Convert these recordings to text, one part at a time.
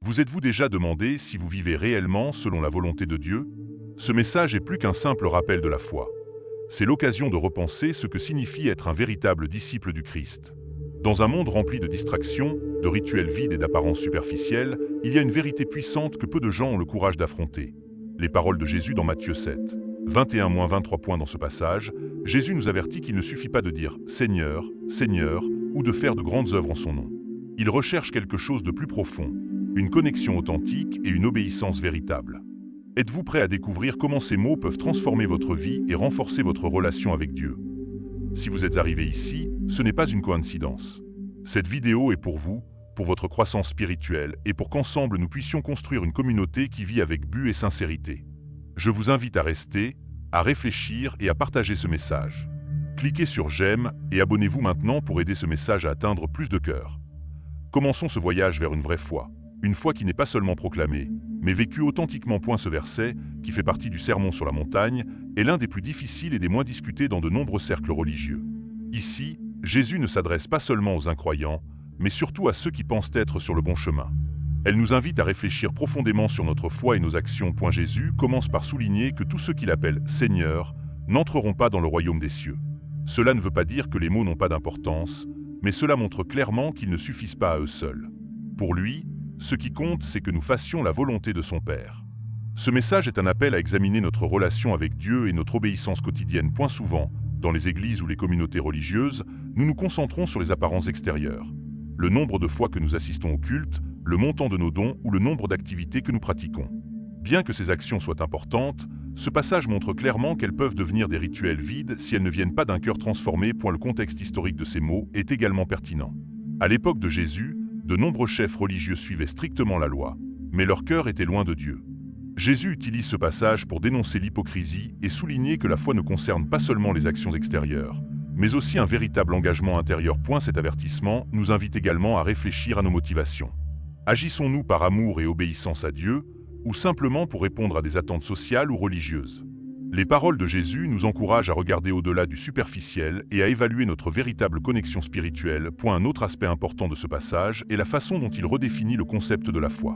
Vous êtes-vous déjà demandé si vous vivez réellement selon la volonté de Dieu? Ce message est plus qu'un simple rappel de la foi. C'est l'occasion de repenser ce que signifie être un véritable disciple du Christ. Dans un monde rempli de distractions, de rituels vides et d'apparences superficielles, il y a une vérité puissante que peu de gens ont le courage d'affronter. Les paroles de Jésus dans Matthieu 7, 21-23 points dans ce passage, Jésus nous avertit qu'il ne suffit pas de dire « Seigneur, Seigneur » ou de faire de grandes œuvres en son nom. Il recherche quelque chose de plus profond, une connexion authentique et une obéissance véritable. Êtes-vous prêt à découvrir comment ces mots peuvent transformer votre vie et renforcer votre relation avec Dieu? Si vous êtes arrivé ici, ce n'est pas une coïncidence. Cette vidéo est pour vous, pour votre croissance spirituelle et pour qu'ensemble nous puissions construire une communauté qui vit avec but et sincérité. Je vous invite à rester, à réfléchir et à partager ce message. Cliquez sur j'aime et abonnez-vous maintenant pour aider ce message à atteindre plus de cœurs. Commençons ce voyage vers une vraie foi. Une foi qui n'est pas seulement proclamée, mais vécue authentiquement. Ce verset, qui fait partie du Sermon sur la montagne, est l'un des plus difficiles et des moins discutés dans de nombreux cercles religieux. Ici, Jésus ne s'adresse pas seulement aux incroyants, mais surtout à ceux qui pensent être sur le bon chemin. Elle nous invite à réfléchir profondément sur notre foi et nos actions. Jésus commence par souligner que tous ceux qu'il appelle « Seigneur » n'entreront pas dans le royaume des cieux. Cela ne veut pas dire que les mots n'ont pas d'importance, mais cela montre clairement qu'ils ne suffisent pas à eux seuls. Pour lui, ce qui compte, c'est que nous fassions la volonté de son Père. Ce message est un appel à examiner notre relation avec Dieu et notre obéissance quotidienne. Souvent, dans les églises ou les communautés religieuses, nous nous concentrons sur les apparences extérieures. Le nombre de fois que nous assistons au culte, le montant de nos dons ou le nombre d'activités que nous pratiquons. Bien que ces actions soient importantes, ce passage montre clairement qu'elles peuvent devenir des rituels vides si elles ne viennent pas d'un cœur transformé. Le contexte historique de ces mots est également pertinent. À l'époque de Jésus, de nombreux chefs religieux suivaient strictement la loi, mais leur cœur était loin de Dieu. Jésus utilise ce passage pour dénoncer l'hypocrisie et souligner que la foi ne concerne pas seulement les actions extérieures, mais aussi un véritable engagement intérieur. Cet avertissement nous invite également à réfléchir à nos motivations. Agissons-nous par amour et obéissance à Dieu, ou simplement pour répondre à des attentes sociales ou religieuses? Les paroles de Jésus nous encouragent à regarder au-delà du superficiel et à évaluer notre véritable connexion spirituelle. Un autre aspect important de ce passage est la façon dont il redéfinit le concept de la foi.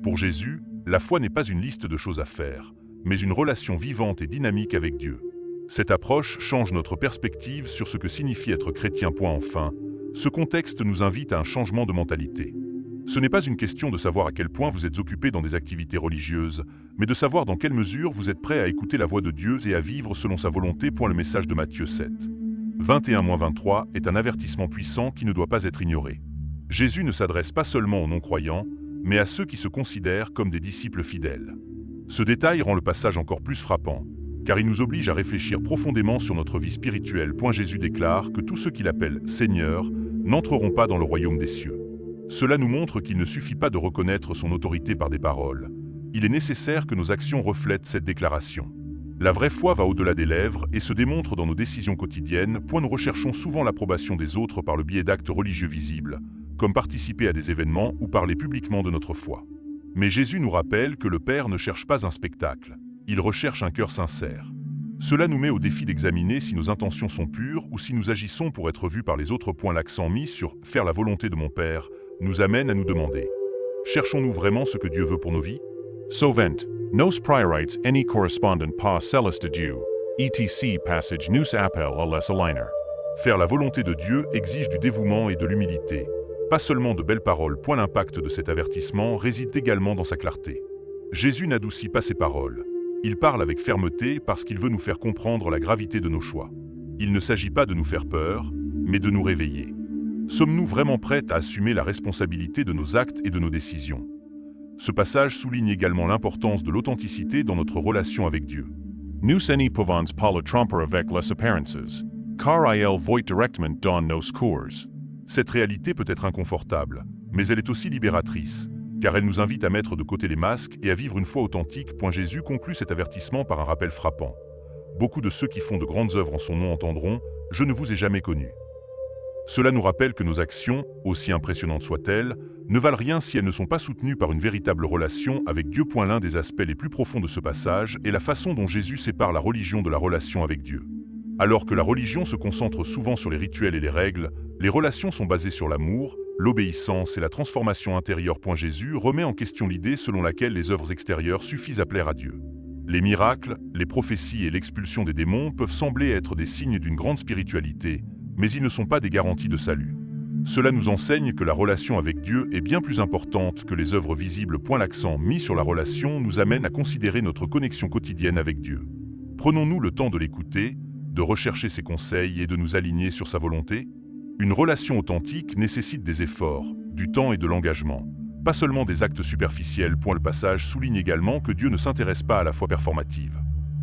Pour Jésus, la foi n'est pas une liste de choses à faire, mais une relation vivante et dynamique avec Dieu. Cette approche change notre perspective sur ce que signifie être chrétien. Enfin, ce contexte nous invite à un changement de mentalité. Ce n'est pas une question de savoir à quel point vous êtes occupé dans des activités religieuses, mais de savoir dans quelle mesure vous êtes prêt à écouter la voix de Dieu et à vivre selon sa volonté. Le message de Matthieu 7, 21-23 est un avertissement puissant qui ne doit pas être ignoré. Jésus ne s'adresse pas seulement aux non-croyants, mais à ceux qui se considèrent comme des disciples fidèles. Ce détail rend le passage encore plus frappant, car il nous oblige à réfléchir profondément sur notre vie spirituelle. Jésus déclare que tous ceux qu'il appelle « Seigneur » n'entreront pas dans le royaume des cieux. Cela nous montre qu'il ne suffit pas de reconnaître son autorité par des paroles. Il est nécessaire que nos actions reflètent cette déclaration. La vraie foi va au-delà des lèvres et se démontre dans nos décisions quotidiennes. Nous recherchons souvent l'approbation des autres par le biais d'actes religieux visibles, comme participer à des événements ou parler publiquement de notre foi. Mais Jésus nous rappelle que le Père ne cherche pas un spectacle, il recherche un cœur sincère. Cela nous met au défi d'examiner si nos intentions sont pures ou si nous agissons pour être vus par les autres. L'accent mis sur « faire la volonté de mon Père » nous amène à nous demander: cherchons-nous vraiment ce que Dieu veut pour nos vies? Sovent, nos priorites any correspondent pas celles de Dieu, etc. passage nous appelle à les aligner. Faire la volonté de Dieu exige du dévouement et de l'humilité, pas seulement de belles paroles. L'impact de cet avertissement réside également dans sa clarté. Jésus n'adoucit pas ses paroles. Il parle avec fermeté parce qu'il veut nous faire comprendre la gravité de nos choix. Il ne s'agit pas de nous faire peur, mais de nous réveiller. Sommes-nous vraiment prêts à assumer la responsabilité de nos actes et de nos décisions? Ce passage souligne également l'importance de l'authenticité dans notre relation avec Dieu. Nous ne pouvons pas le tromper avec les apparences, car il voit directement dans nos cours. Cette réalité peut être inconfortable, mais elle est aussi libératrice, car elle nous invite à mettre de côté les masques et à vivre une foi authentique. Jésus conclut cet avertissement par un rappel frappant. Beaucoup de ceux qui font de grandes œuvres en son nom entendront « Je ne vous ai jamais connu ». Cela nous rappelle que nos actions, aussi impressionnantes soient-elles, ne valent rien si elles ne sont pas soutenues par une véritable relation avec Dieu. L'un des aspects les plus profonds de ce passage est la façon dont Jésus sépare la religion de la relation avec Dieu. Alors que la religion se concentre souvent sur les rituels et les règles, les relations sont basées sur l'amour, l'obéissance et la transformation intérieure. Jésus remet en question l'idée selon laquelle les œuvres extérieures suffisent à plaire à Dieu. Les miracles, les prophéties et l'expulsion des démons peuvent sembler être des signes d'une grande spiritualité, mais ils ne sont pas des garanties de salut. Cela nous enseigne que la relation avec Dieu est bien plus importante que les œuvres visibles. L'accent mis sur la relation nous amène à considérer notre connexion quotidienne avec Dieu. Prenons-nous le temps de l'écouter, de rechercher ses conseils et de nous aligner sur sa volonté? Une relation authentique nécessite des efforts, du temps et de l'engagement, pas seulement des actes superficiels. Le passage souligne également que Dieu ne s'intéresse pas à la foi performative.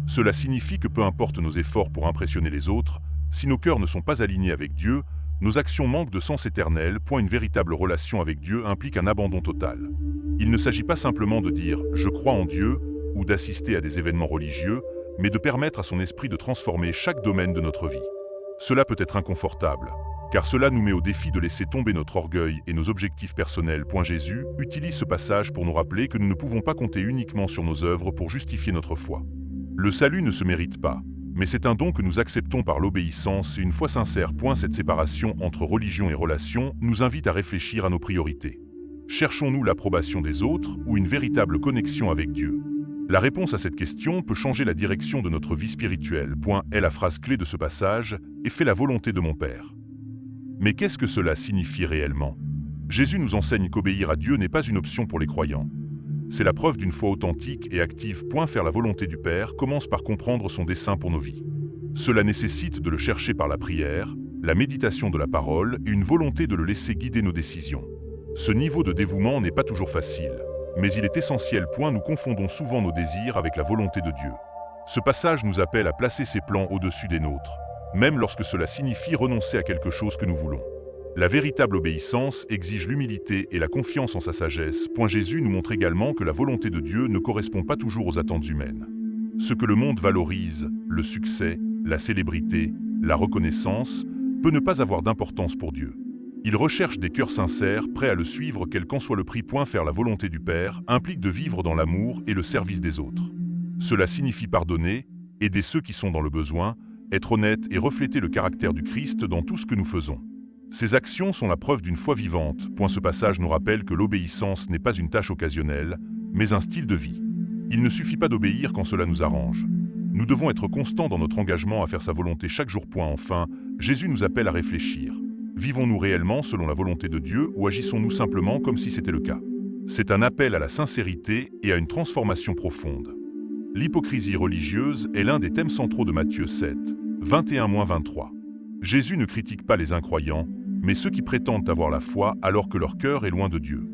Cela signifie que peu importe nos efforts pour impressionner les autres, si nos cœurs ne sont pas alignés avec Dieu, nos actions manquent de sens éternel. Une véritable relation avec Dieu implique un abandon total. Il ne s'agit pas simplement de dire « je crois en Dieu » ou d'assister à des événements religieux, mais de permettre à son esprit de transformer chaque domaine de notre vie. Cela peut être inconfortable, car cela nous met au défi de laisser tomber notre orgueil et nos objectifs personnels. Jésus utilise ce passage pour nous rappeler que nous ne pouvons pas compter uniquement sur nos œuvres pour justifier notre foi. Le salut ne se mérite pas, mais c'est un don que nous acceptons par l'obéissance et une foi sincère. Cette séparation entre religion et relation nous invite à réfléchir à nos priorités. Cherchons-nous l'approbation des autres ou une véritable connexion avec Dieu? La réponse à cette question peut changer la direction de notre vie spirituelle. Est la phrase clé de ce passage « et fais la volonté de mon Père ». Mais qu'est-ce que cela signifie réellement? Jésus nous enseigne qu'obéir à Dieu n'est pas une option pour les croyants. C'est la preuve d'une foi authentique et active. Faire la volonté du Père commence par comprendre son dessein pour nos vies. Cela nécessite de le chercher par la prière, la méditation de la parole et une volonté de le laisser guider nos décisions. Ce niveau de dévouement n'est pas toujours facile, mais il est essentiel. Nous confondons souvent nos désirs avec la volonté de Dieu. Ce passage nous appelle à placer ses plans au-dessus des nôtres, même lorsque cela signifie renoncer à quelque chose que nous voulons. La véritable obéissance exige l'humilité et la confiance en sa sagesse. Jésus nous montre également que la volonté de Dieu ne correspond pas toujours aux attentes humaines. Ce que le monde valorise, le succès, la célébrité, la reconnaissance, peut ne pas avoir d'importance pour Dieu. Il recherche des cœurs sincères, prêts à le suivre quel qu'en soit le prix. Faire la volonté du Père implique de vivre dans l'amour et le service des autres. Cela signifie pardonner, aider ceux qui sont dans le besoin, être honnête et refléter le caractère du Christ dans tout ce que nous faisons. Ces actions sont la preuve d'une foi vivante. Ce passage nous rappelle que l'obéissance n'est pas une tâche occasionnelle, mais un style de vie. Il ne suffit pas d'obéir quand cela nous arrange. Nous devons être constants dans notre engagement à faire sa volonté chaque jour. Enfin, Jésus nous appelle à réfléchir. Vivons-nous réellement selon la volonté de Dieu ou agissons-nous simplement comme si c'était le cas? C'est un appel à la sincérité et à une transformation profonde. L'hypocrisie religieuse est l'un des thèmes centraux de Matthieu 7, 21-23. Jésus ne critique pas les incroyants, mais ceux qui prétendent avoir la foi alors que leur cœur est loin de Dieu.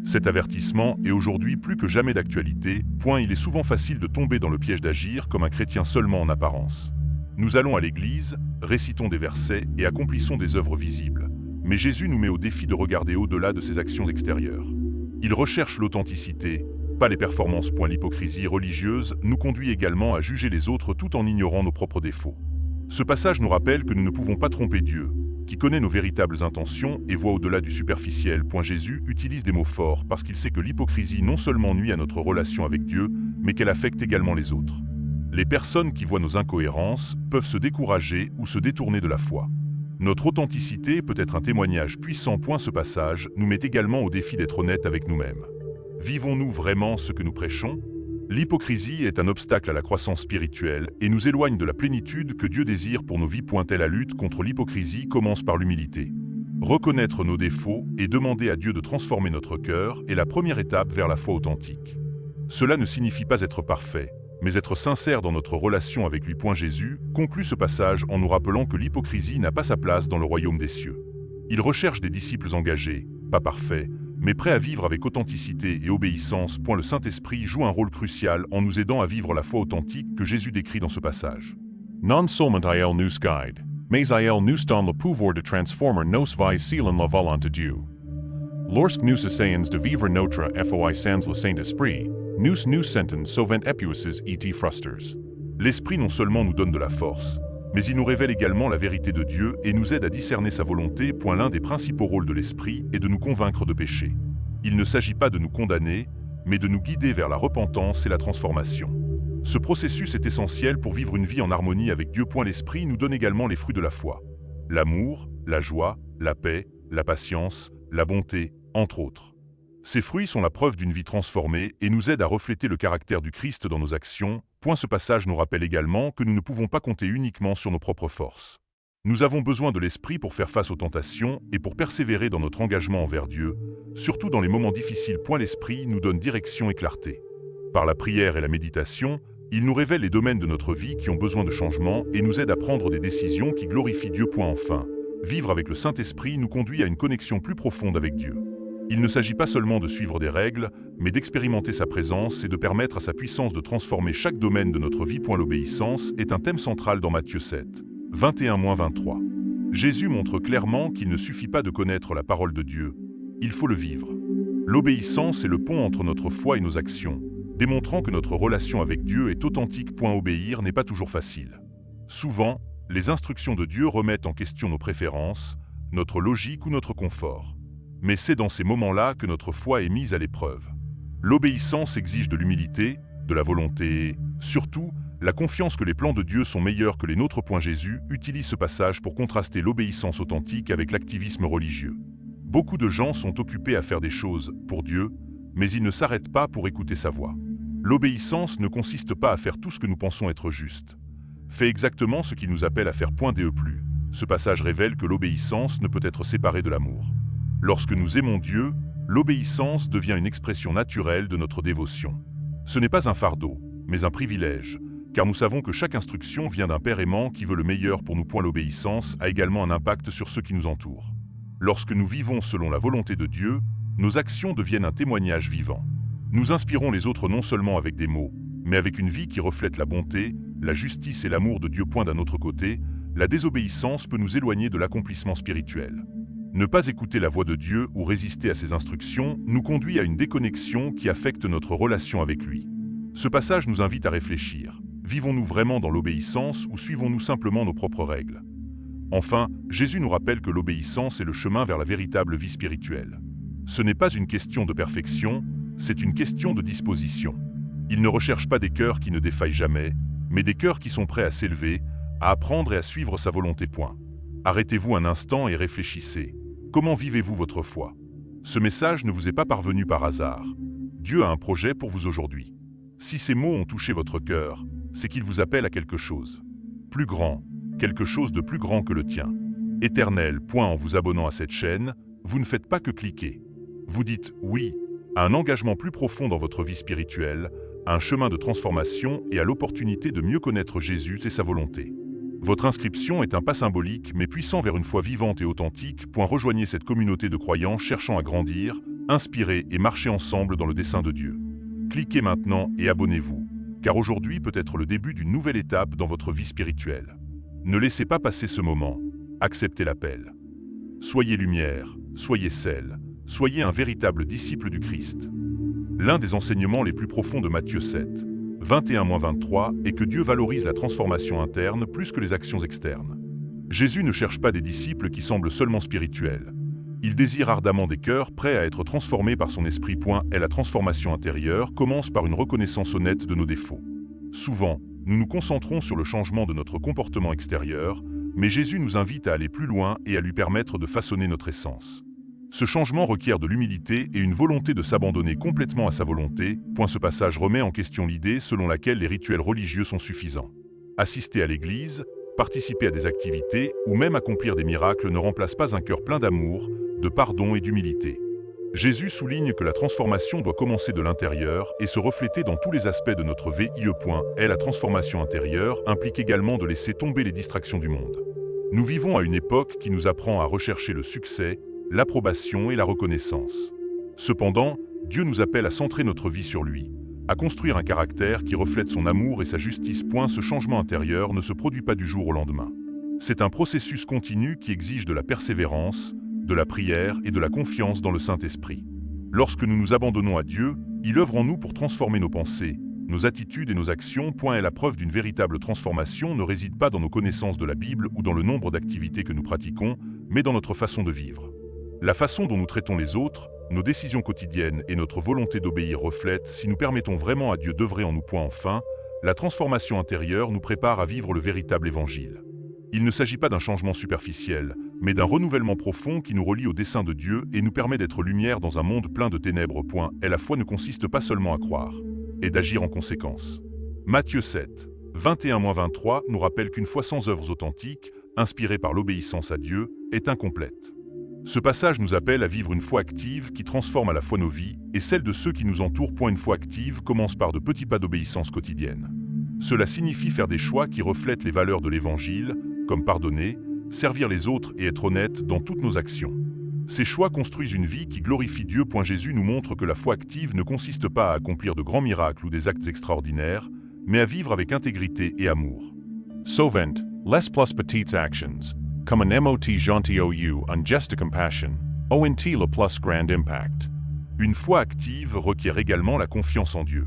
Cet avertissement est aujourd'hui plus que jamais d'actualité. Il est souvent facile de tomber dans le piège d'agir comme un chrétien seulement en apparence. Nous allons à l'église, récitons des versets et accomplissons des œuvres visibles. Mais Jésus nous met au défi de regarder au-delà de ses actions extérieures. Il recherche l'authenticité, pas les performances. L'hypocrisie religieuse nous conduit également à juger les autres tout en ignorant nos propres défauts. Ce passage nous rappelle que nous ne pouvons pas tromper Dieu, qui connaît nos véritables intentions et voit au-delà du superficiel. Jésus utilise des mots forts parce qu'il sait que l'hypocrisie non seulement nuit à notre relation avec Dieu, mais qu'elle affecte également les autres. Les personnes qui voient nos incohérences peuvent se décourager ou se détourner de la foi. Notre authenticité peut être un témoignage puissant. Ce passage nous met également au défi d'être honnête avec nous-mêmes. Vivons-nous vraiment ce que nous prêchons? L'hypocrisie est un obstacle à la croissance spirituelle et nous éloigne de la plénitude que Dieu désire pour nos vies. La lutte contre l'hypocrisie commence par l'humilité. Reconnaître nos défauts et demander à Dieu de transformer notre cœur est la première étape vers la foi authentique. Cela ne signifie pas être parfait, mais être sincère dans notre relation avec lui. Jésus conclut ce passage en nous rappelant que l'hypocrisie n'a pas sa place dans le royaume des cieux. Il recherche des disciples engagés, pas parfaits, mais prêts à vivre avec authenticité et obéissance. Le Saint-Esprit joue un rôle crucial en nous aidant à vivre la foi authentique que Jésus décrit dans ce passage. Non seulement il nous guide, mais il nous donne le pouvoir de transformer nos vies selon la volonté de Dieu. Lorsque nous essayons de vivre notre foi sans le Saint-Esprit, nous sentons souvent épuisés et frustrés. L'Esprit non seulement nous donne de la force, mais il nous révèle également la vérité de Dieu et nous aide à discerner sa volonté. L'un des principaux rôles de l'Esprit est de nous convaincre de péché. Il ne s'agit pas de nous condamner, mais de nous guider vers la repentance et la transformation. Ce processus est essentiel pour vivre une vie en harmonie avec Dieu. L'Esprit nous donne également les fruits de la foi. L'amour, la joie, la paix, la patience, la bonté, entre autres. Ces fruits sont la preuve d'une vie transformée et nous aident à refléter le caractère du Christ dans nos actions. Ce passage nous rappelle également que nous ne pouvons pas compter uniquement sur nos propres forces. Nous avons besoin de l'Esprit pour faire face aux tentations et pour persévérer dans notre engagement envers Dieu, surtout dans les moments difficiles. L'Esprit nous donne direction et clarté. Par la prière et la méditation, il nous révèle les domaines de notre vie qui ont besoin de changement et nous aide à prendre des décisions qui glorifient Dieu. Enfin, vivre avec le Saint-Esprit nous conduit à une connexion plus profonde avec Dieu. Il ne s'agit pas seulement de suivre des règles, mais d'expérimenter sa présence et de permettre à sa puissance de transformer chaque domaine de notre vie. L'obéissance est un thème central dans Matthieu 7, 21-23. Jésus montre clairement qu'il ne suffit pas de connaître la parole de Dieu, il faut le vivre. L'obéissance est le pont entre notre foi et nos actions, démontrant que notre relation avec Dieu est authentique. Obéir n'est pas toujours facile. Souvent, les instructions de Dieu remettent en question nos préférences, notre logique ou notre confort. Mais c'est dans ces moments-là que notre foi est mise à l'épreuve. L'obéissance exige de l'humilité, de la volonté et, surtout, la confiance que les plans de Dieu sont meilleurs que les nôtres. Jésus utilise ce passage pour contraster l'obéissance authentique avec l'activisme religieux. Beaucoup de gens sont occupés à faire des choses pour Dieu, mais ils ne s'arrêtent pas pour écouter sa voix. L'obéissance ne consiste pas à faire tout ce que nous pensons être juste. Fais exactement ce qu'il nous appelle à faire. Ce passage révèle que l'obéissance ne peut être séparée de l'amour. Lorsque nous aimons Dieu, l'obéissance devient une expression naturelle de notre dévotion. Ce n'est pas un fardeau, mais un privilège, car nous savons que chaque instruction vient d'un Père aimant qui veut le meilleur pour nous. L'obéissance a également un impact sur ceux qui nous entourent. Lorsque nous vivons selon la volonté de Dieu, nos actions deviennent un témoignage vivant. Nous inspirons les autres non seulement avec des mots, mais avec une vie qui reflète la bonté, la justice et l'amour de Dieu. D'un autre côté, la désobéissance peut nous éloigner de l'accomplissement spirituel. Ne pas écouter la voix de Dieu ou résister à ses instructions nous conduit à une déconnexion qui affecte notre relation avec lui. Ce passage nous invite à réfléchir. Vivons-nous vraiment dans l'obéissance ou suivons-nous simplement nos propres règles? Enfin, Jésus nous rappelle que l'obéissance est le chemin vers la véritable vie spirituelle. Ce n'est pas une question de perfection, c'est une question de disposition. Il ne recherche pas des cœurs qui ne défaillent jamais, mais des cœurs qui sont prêts à s'élever, à apprendre et à suivre sa volonté. Arrêtez-vous un instant et réfléchissez. Comment vivez-vous votre foi? Ce message ne vous est pas parvenu par hasard. Dieu a un projet pour vous aujourd'hui. Si ces mots ont touché votre cœur, c'est qu'il vous appelle à quelque chose. Plus grand, quelque chose de plus grand que le tien. Éternel. En vous abonnant à cette chaîne, vous ne faites pas que cliquer. Vous dites oui à un engagement plus profond dans votre vie spirituelle, à un chemin de transformation et à l'opportunité de mieux connaître Jésus et sa volonté. Votre inscription est un pas symbolique mais puissant vers une foi vivante et authentique. Rejoignez cette communauté de croyants cherchant à grandir, inspirer et marcher ensemble dans le dessein de Dieu. Cliquez maintenant et abonnez-vous, car aujourd'hui peut être le début d'une nouvelle étape dans votre vie spirituelle. Ne laissez pas passer ce moment, acceptez l'appel. Soyez lumière, soyez sel, soyez un véritable disciple du Christ. L'un des enseignements les plus profonds de Matthieu 7, 21-23 est que Dieu valorise la transformation interne plus que les actions externes. Jésus ne cherche pas des disciples qui semblent seulement spirituels. Il désire ardemment des cœurs prêts à être transformés par son esprit. Et la transformation intérieure commence par une reconnaissance honnête de nos défauts. Souvent, nous nous concentrons sur le changement de notre comportement extérieur, mais Jésus nous invite à aller plus loin et à lui permettre de façonner notre essence. Ce changement requiert de l'humilité et une volonté de s'abandonner complètement à sa volonté. Ce passage remet en question l'idée selon laquelle les rituels religieux sont suffisants. Assister à l'église, participer à des activités ou même accomplir des miracles ne remplace pas un cœur plein d'amour, de pardon et d'humilité. Jésus souligne que la transformation doit commencer de l'intérieur et se refléter dans tous les aspects de notre vie. La transformation intérieure implique également de laisser tomber les distractions du monde. Nous vivons à une époque qui nous apprend à rechercher le succès, l'approbation et la reconnaissance. Cependant, Dieu nous appelle à centrer notre vie sur lui, à construire un caractère qui reflète son amour et sa justice. Ce changement intérieur ne se produit pas du jour au lendemain. C'est un processus continu qui exige de la persévérance, de la prière et de la confiance dans le Saint-Esprit. Lorsque nous nous abandonnons à Dieu, il œuvre en nous pour transformer nos pensées, nos attitudes et nos actions. Et la preuve d'une véritable transformation ne réside pas dans nos connaissances de la Bible ou dans le nombre d'activités que nous pratiquons, mais dans notre façon de vivre. La façon dont nous traitons les autres, nos décisions quotidiennes et notre volonté d'obéir reflètent si nous permettons vraiment à Dieu d'œuvrer en nous. Enfin, la transformation intérieure nous prépare à vivre le véritable évangile. Il ne s'agit pas d'un changement superficiel, mais d'un renouvellement profond qui nous relie au dessein de Dieu et nous permet d'être lumière dans un monde plein de ténèbres. Et la foi ne consiste pas seulement à croire, et d'agir en conséquence. Matthieu 7, 21-23 nous rappelle qu'une foi sans œuvres authentiques, inspirée par l'obéissance à Dieu, est incomplète. Ce passage nous appelle à vivre une foi active qui transforme à la fois nos vies et celles de ceux qui nous entourent. Une foi active commence par de petits pas d'obéissance quotidienne. Cela signifie faire des choix qui reflètent les valeurs de l'Évangile, comme pardonner, servir les autres et être honnête dans toutes nos actions. Ces choix construisent une vie qui glorifie Dieu. Jésus nous montre que la foi active ne consiste pas à accomplir de grands miracles ou des actes extraordinaires, mais à vivre avec intégrité et amour. Sauvant, les plus petites actions, comme un mot gentil ou un geste de compassion, ont le plus grand impact. Une foi active requiert également la confiance en Dieu.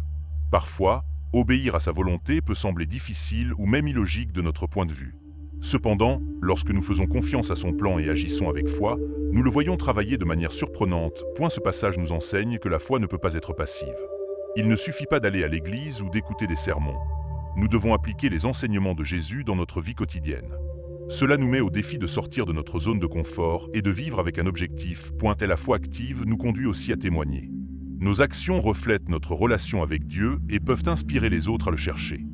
Parfois, obéir à sa volonté peut sembler difficile ou même illogique de notre point de vue. Cependant, lorsque nous faisons confiance à son plan et agissons avec foi, nous le voyons travailler de manière surprenante. Ce passage nous enseigne que la foi ne peut pas être passive. Il ne suffit pas d'aller à l'église ou d'écouter des sermons. Nous devons appliquer les enseignements de Jésus dans notre vie quotidienne. Cela nous met au défi de sortir de notre zone de confort et de vivre avec un objectif. Et la foi active nous conduit aussi à témoigner. Nos actions reflètent notre relation avec Dieu et peuvent inspirer les autres à le chercher.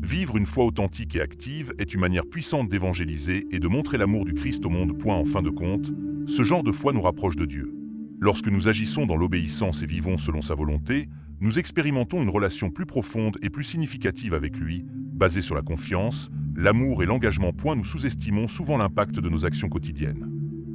Vivre une foi authentique et active est une manière puissante d'évangéliser et de montrer l'amour du Christ au monde. En fin de compte, ce genre de foi nous rapproche de Dieu. Lorsque nous agissons dans l'obéissance et vivons selon sa volonté, nous expérimentons une relation plus profonde et plus significative avec lui, basée sur la confiance, l'amour et l'engagement. Nous sous-estimons souvent l'impact de nos actions quotidiennes.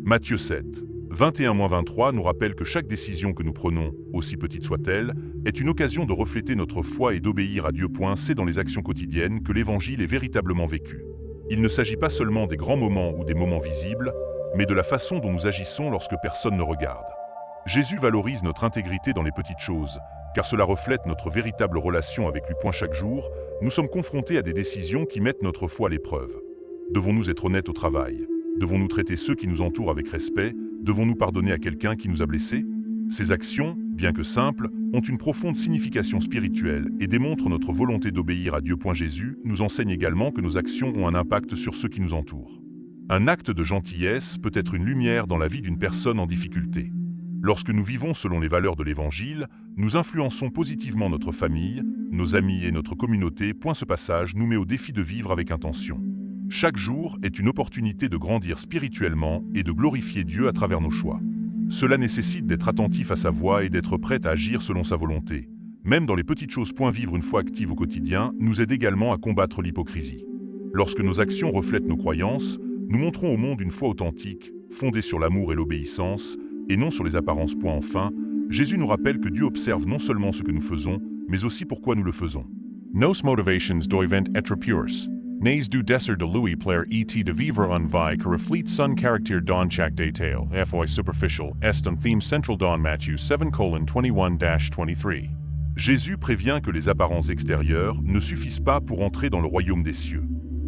Matthieu 7, 21-23 nous rappelle que chaque décision que nous prenons, aussi petite soit-elle, est une occasion de refléter notre foi et d'obéir à Dieu. C'est dans les actions quotidiennes que l'Évangile est véritablement vécu. Il ne s'agit pas seulement des grands moments ou des moments visibles, mais de la façon dont nous agissons lorsque personne ne regarde. Jésus valorise notre intégrité dans les petites choses, car cela reflète notre véritable relation avec lui. Chaque jour, nous sommes confrontés à des décisions qui mettent notre foi à l'épreuve. Devons-nous être honnêtes au travail? Devons-nous traiter ceux qui nous entourent avec respect? Devons-nous pardonner à quelqu'un qui nous a blessés? Ces actions, bien que simples, ont une profonde signification spirituelle et démontrent notre volonté d'obéir à Dieu. Jésus nous enseigne également que nos actions ont un impact sur ceux qui nous entourent. Un acte de gentillesse peut être une lumière dans la vie d'une personne en difficulté. Lorsque nous vivons selon les valeurs de l'Évangile, nous influençons positivement notre famille, nos amis et notre communauté. Ce passage nous met au défi de vivre avec intention. Chaque jour est une opportunité de grandir spirituellement et de glorifier Dieu à travers nos choix. Cela nécessite d'être attentif à sa voix et d'être prêt à agir selon sa volonté. Même dans les petites choses. Vivre une foi active au quotidien nous aide également à combattre l'hypocrisie. Lorsque nos actions reflètent nos croyances, nous montrons au monde une foi authentique, fondée sur l'amour et l'obéissance, et non sur les apparences. Enfin, Jésus nous rappelle que Dieu observe non seulement ce que nous faisons, mais aussi pourquoi nous le faisons. Nos motivations doivent être pures. Nes du desir de lui plaire et de vivre en vie que reflète son caractère dans chaque détail. Foi superficial est un thème central dans Matthieu 7:21-23. Jésus prévient que les apparences extérieures ne suffisent pas pour entrer dans le royaume des cieux.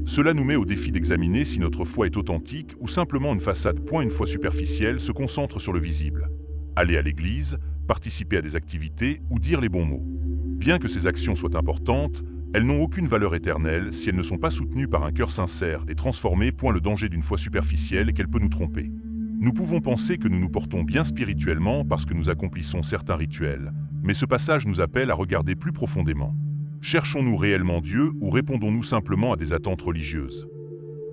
Cela nous met au défi d'examiner si notre foi est authentique ou simplement une façade. Une foi superficielle se concentre sur le visible. Aller à l'église, participer à des activités ou dire les bons mots. Bien que ces actions soient importantes, elles n'ont aucune valeur éternelle si elles ne sont pas soutenues par un cœur sincère et transformé. Le danger d'une foi superficielle est qu'elle peut nous tromper. Nous pouvons penser que nous nous portons bien spirituellement parce que nous accomplissons certains rituels, mais ce passage nous appelle à regarder plus profondément. Cherchons-nous réellement Dieu ou répondons-nous simplement à des attentes religieuses?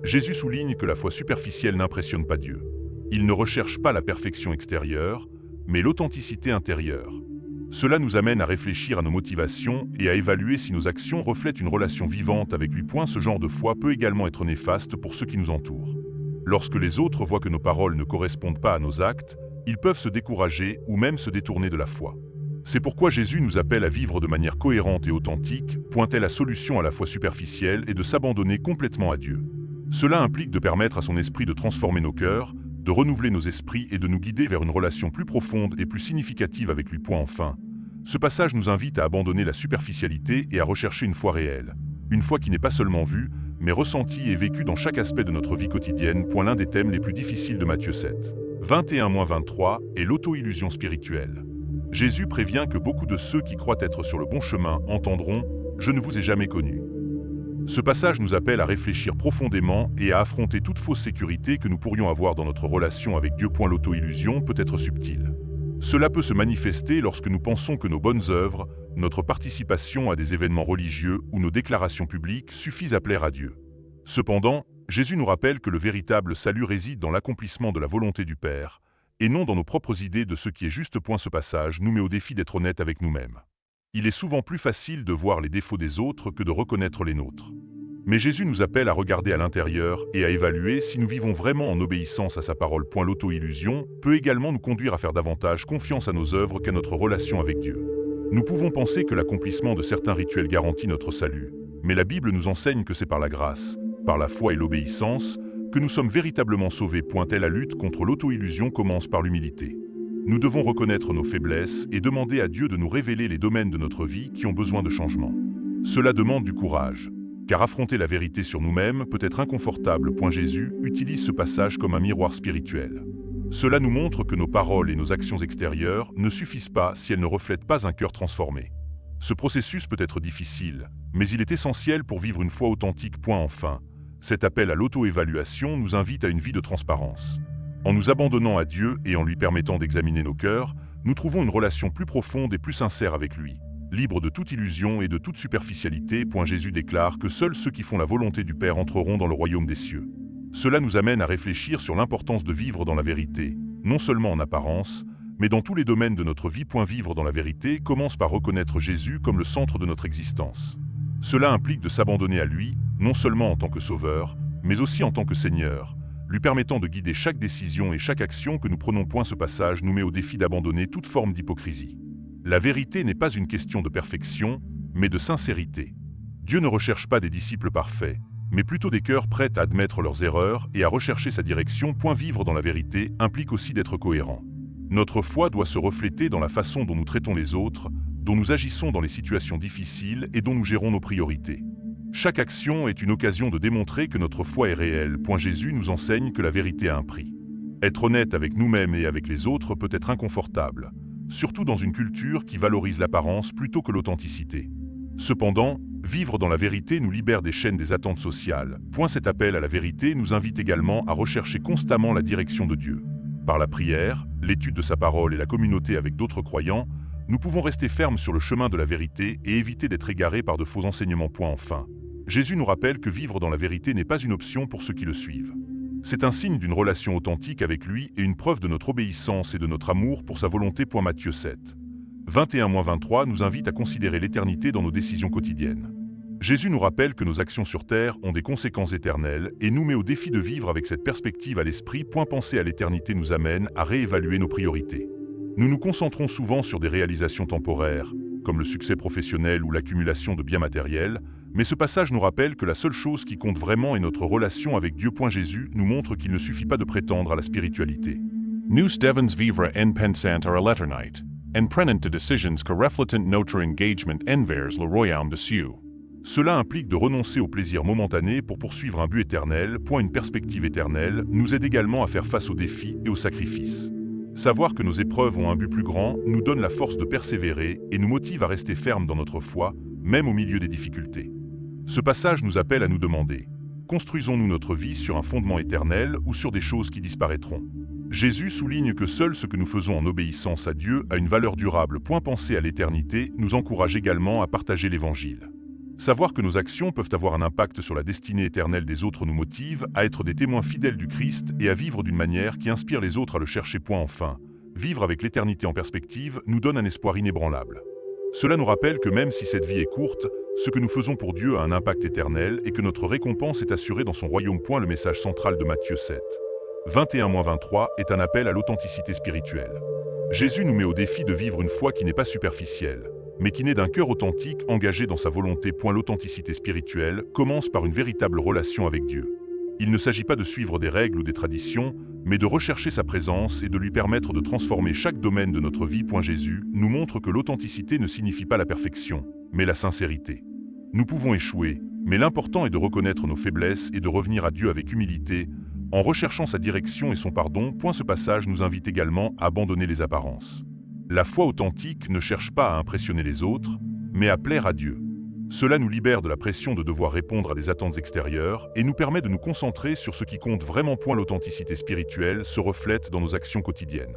Jésus souligne que la foi superficielle n'impressionne pas Dieu. Il ne recherche pas la perfection extérieure, mais l'authenticité intérieure. Cela nous amène à réfléchir à nos motivations et à évaluer si nos actions reflètent une relation vivante avec lui. Ce genre de foi peut également être néfaste pour ceux qui nous entourent. Lorsque les autres voient que nos paroles ne correspondent pas à nos actes, ils peuvent se décourager ou même se détourner de la foi. C'est pourquoi Jésus nous appelle à vivre de manière cohérente et authentique. La solution à la foi superficielle est de s'abandonner complètement à Dieu. Cela implique de permettre à son esprit de transformer nos cœurs, de renouveler nos esprits et de nous guider vers une relation plus profonde et plus significative avec lui. Enfin, ce passage nous invite à abandonner la superficialité et à rechercher une foi réelle. Une foi qui n'est pas seulement vue, mais ressentie et vécue dans chaque aspect de notre vie quotidienne. L'un des thèmes les plus difficiles de Matthieu 7, 21-23 est l'auto-illusion spirituelle. Jésus prévient que beaucoup de ceux qui croient être sur le bon chemin entendront je ne vous ai jamais connu. Ce passage nous appelle à réfléchir profondément et à affronter toute fausse sécurité que nous pourrions avoir dans notre relation avec Dieu. L'auto-illusion peut être subtile. Cela peut se manifester lorsque nous pensons que nos bonnes œuvres, notre participation à des événements religieux ou nos déclarations publiques suffisent à plaire à Dieu. Cependant, Jésus nous rappelle que le véritable salut réside dans l'accomplissement de la volonté du Père, et non dans nos propres idées de ce qui est juste. Ce passage nous met au défi d'être honnêtes avec nous-mêmes. Il est souvent plus facile de voir les défauts des autres que de reconnaître les nôtres. Mais Jésus nous appelle à regarder à l'intérieur et à évaluer si nous vivons vraiment en obéissance à sa parole. L'auto-illusion peut également nous conduire à faire davantage confiance à nos œuvres qu'à notre relation avec Dieu. Nous pouvons penser que l'accomplissement de certains rituels garantit notre salut, mais la Bible nous enseigne que c'est par la grâce, par la foi et l'obéissance, que nous sommes véritablement sauvés. La lutte contre l'auto-illusion commence par l'humilité. Nous devons reconnaître nos faiblesses et demander à Dieu de nous révéler les domaines de notre vie qui ont besoin de changement. Cela demande du courage, car affronter la vérité sur nous-mêmes peut être inconfortable. Jésus utilise ce passage comme un miroir spirituel. Cela nous montre que nos paroles et nos actions extérieures ne suffisent pas si elles ne reflètent pas un cœur transformé. Ce processus peut être difficile, mais il est essentiel pour vivre une foi authentique. Enfin, cet appel à l'auto-évaluation nous invite à une vie de transparence. En nous abandonnant à Dieu et en lui permettant d'examiner nos cœurs, nous trouvons une relation plus profonde et plus sincère avec lui, libre de toute illusion et de toute superficialité. Jésus déclare que seuls ceux qui font la volonté du Père entreront dans le royaume des cieux. Cela nous amène à réfléchir sur l'importance de vivre dans la vérité, non seulement en apparence, mais dans tous les domaines de notre vie. Vivre dans la vérité commence par reconnaître Jésus comme le centre de notre existence. Cela implique de s'abandonner à lui, non seulement en tant que Sauveur, mais aussi en tant que Seigneur, lui permettant de guider chaque décision et chaque action que nous prenons. Ce passage nous met au défi d'abandonner toute forme d'hypocrisie. La vérité n'est pas une question de perfection, mais de sincérité. Dieu ne recherche pas des disciples parfaits, mais plutôt des cœurs prêts à admettre leurs erreurs et à rechercher sa direction. Vivre dans la vérité implique aussi d'être cohérent. Notre foi doit se refléter dans la façon dont nous traitons les autres, dont nous agissons dans les situations difficiles et dont nous gérons nos priorités. Chaque action est une occasion de démontrer que notre foi est réelle. Jésus nous enseigne que la vérité a un prix. Être honnête avec nous-mêmes et avec les autres peut être inconfortable, surtout dans une culture qui valorise l'apparence plutôt que l'authenticité. Cependant, vivre dans la vérité nous libère des chaînes des attentes sociales. Cet appel à la vérité nous invite également à rechercher constamment la direction de Dieu. Par la prière, l'étude de sa parole et la communauté avec d'autres croyants, nous pouvons rester fermes sur le chemin de la vérité et éviter d'être égarés par de faux enseignements. Enfin, Jésus nous rappelle que vivre dans la vérité n'est pas une option pour ceux qui le suivent. C'est un signe d'une relation authentique avec lui et une preuve de notre obéissance et de notre amour pour sa volonté. Matthieu 7, 21-23 nous invite à considérer l'éternité dans nos décisions quotidiennes. Jésus nous rappelle que nos actions sur terre ont des conséquences éternelles et nous met au défi de vivre avec cette perspective à l'esprit. Penser à l'éternité nous amène à réévaluer nos priorités. Nous nous concentrons souvent sur des réalisations temporaires, comme le succès professionnel ou l'accumulation de biens matériels, mais ce passage nous rappelle que la seule chose qui compte vraiment est notre relation avec Dieu. Jésus nous montre qu'il ne suffit pas de prétendre à la spiritualité. Nous devons vivre en pensant à l'éternité, en prenant des décisions que reflètent notre engagement envers le royaume des cieux. Cela implique de renoncer au plaisir momentané pour poursuivre un but éternel. Une perspective éternelle nous aide également à faire face aux défis et aux sacrifices. Savoir que nos épreuves ont un but plus grand nous donne la force de persévérer et nous motive à rester fermes dans notre foi, même au milieu des difficultés. Ce passage nous appelle à nous demander: construisons-nous notre vie sur un fondement éternel ou sur des choses qui disparaîtront? Jésus souligne que seul ce que nous faisons en obéissance à Dieu a une valeur durable. Penser à l'éternité nous encourage également à partager l'Évangile. Savoir que nos actions peuvent avoir un impact sur la destinée éternelle des autres nous motive à être des témoins fidèles du Christ et à vivre d'une manière qui inspire les autres à le chercher. Enfin, vivre avec l'éternité en perspective nous donne un espoir inébranlable. Cela nous rappelle que même si cette vie est courte, ce que nous faisons pour Dieu a un impact éternel et que notre récompense est assurée dans son royaume. Le message central de Matthieu 7, 21-23 est un appel à l'authenticité spirituelle. Jésus nous met au défi de vivre une foi qui n'est pas superficielle, mais qui naît d'un cœur authentique engagé dans sa volonté. L'authenticité spirituelle commence par une véritable relation avec Dieu. Il ne s'agit pas de suivre des règles ou des traditions, mais de rechercher sa présence et de lui permettre de transformer chaque domaine de notre vie. Jésus nous montre que l'authenticité ne signifie pas la perfection, mais la sincérité. Nous pouvons échouer, mais l'important est de reconnaître nos faiblesses et de revenir à Dieu avec humilité, en recherchant sa direction et son pardon. Ce passage nous invite également à abandonner les apparences. La foi authentique ne cherche pas à impressionner les autres, mais à plaire à Dieu. Cela nous libère de la pression de devoir répondre à des attentes extérieures et nous permet de nous concentrer sur ce qui compte vraiment. L'authenticité spirituelle se reflète dans nos actions quotidiennes.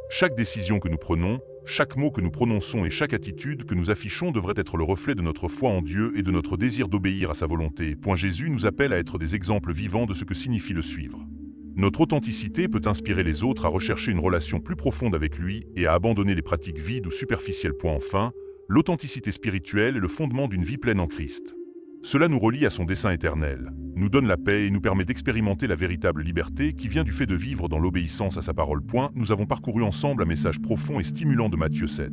Chaque décision que nous prenons, chaque mot que nous prononçons et chaque attitude que nous affichons devrait être le reflet de notre foi en Dieu et de notre désir d'obéir à sa volonté. Jésus nous appelle à être des exemples vivants de ce que signifie le suivre. Notre authenticité peut inspirer les autres à rechercher une relation plus profonde avec lui et à abandonner les pratiques vides ou superficielles. Enfin, l'authenticité spirituelle est le fondement d'une vie pleine en Christ. Cela nous relie à son dessein éternel, nous donne la paix et nous permet d'expérimenter la véritable liberté qui vient du fait de vivre dans l'obéissance à sa parole. Nous avons parcouru ensemble un message profond et stimulant de Matthieu 7,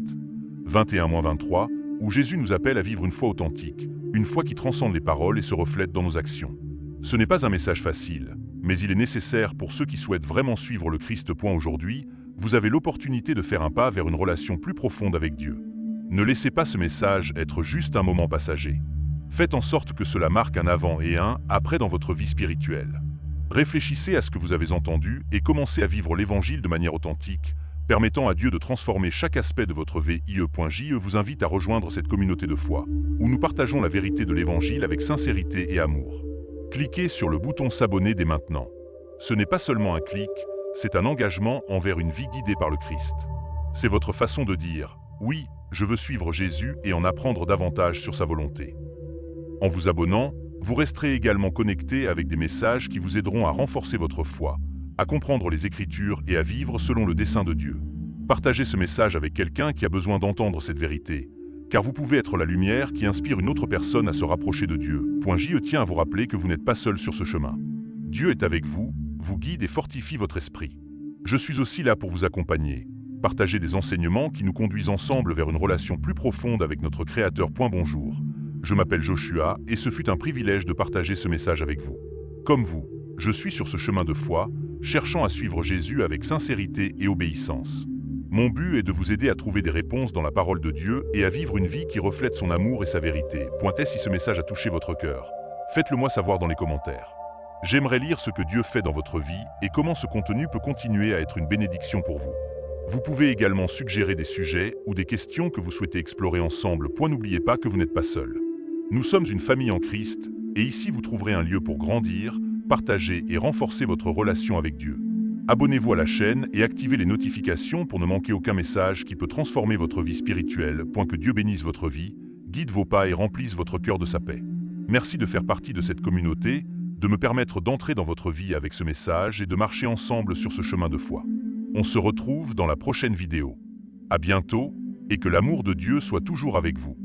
21-23, où Jésus nous appelle à vivre une foi authentique, une foi qui transcende les paroles et se reflète dans nos actions. Ce n'est pas un message facile, mais il est nécessaire pour ceux qui souhaitent vraiment suivre le Christ. Aujourd'hui, vous avez l'opportunité de faire un pas vers une relation plus profonde avec Dieu. Ne laissez pas ce message être juste un moment passager. Faites en sorte que cela marque un avant et un après dans votre vie spirituelle. Réfléchissez à ce que vous avez entendu et commencez à vivre l'Évangile de manière authentique, permettant à Dieu de transformer chaque aspect de votre vie. Je vous invite à rejoindre cette communauté de foi, où nous partageons la vérité de l'Évangile avec sincérité et amour. Cliquez sur le bouton s'abonner dès maintenant. Ce n'est pas seulement un clic, c'est un engagement envers une vie guidée par le Christ. C'est votre façon de dire « Oui, je veux suivre Jésus et en apprendre davantage sur sa volonté ». En vous abonnant, vous resterez également connecté avec des messages qui vous aideront à renforcer votre foi, à comprendre les Écritures et à vivre selon le dessein de Dieu. Partagez ce message avec quelqu'un qui a besoin d'entendre cette vérité, car vous pouvez être la lumière qui inspire une autre personne à se rapprocher de Dieu. Je tiens à vous rappeler que vous n'êtes pas seul sur ce chemin. Dieu est avec vous, vous guide et fortifie votre esprit. Je suis aussi là pour vous accompagner, partager des enseignements qui nous conduisent ensemble vers une relation plus profonde avec notre Créateur. Bonjour. Je m'appelle Joshua et ce fut un privilège de partager ce message avec vous. Comme vous, je suis sur ce chemin de foi, cherchant à suivre Jésus avec sincérité et obéissance. Mon but est de vous aider à trouver des réponses dans la parole de Dieu et à vivre une vie qui reflète son amour et sa vérité. Si ce message a touché votre cœur, faites-le moi savoir dans les commentaires. J'aimerais lire ce que Dieu fait dans votre vie et comment ce contenu peut continuer à être une bénédiction pour vous. Vous pouvez également suggérer des sujets ou des questions que vous souhaitez explorer ensemble. N'oubliez pas que vous n'êtes pas seul. Nous sommes une famille en Christ, et ici vous trouverez un lieu pour grandir, partager et renforcer votre relation avec Dieu. Abonnez-vous à la chaîne et activez les notifications pour ne manquer aucun message qui peut transformer votre vie spirituelle. Que Dieu bénisse votre vie, guide vos pas et remplisse votre cœur de sa paix. Merci de faire partie de cette communauté, de me permettre d'entrer dans votre vie avec ce message et de marcher ensemble sur ce chemin de foi. On se retrouve dans la prochaine vidéo. À bientôt, et que l'amour de Dieu soit toujours avec vous.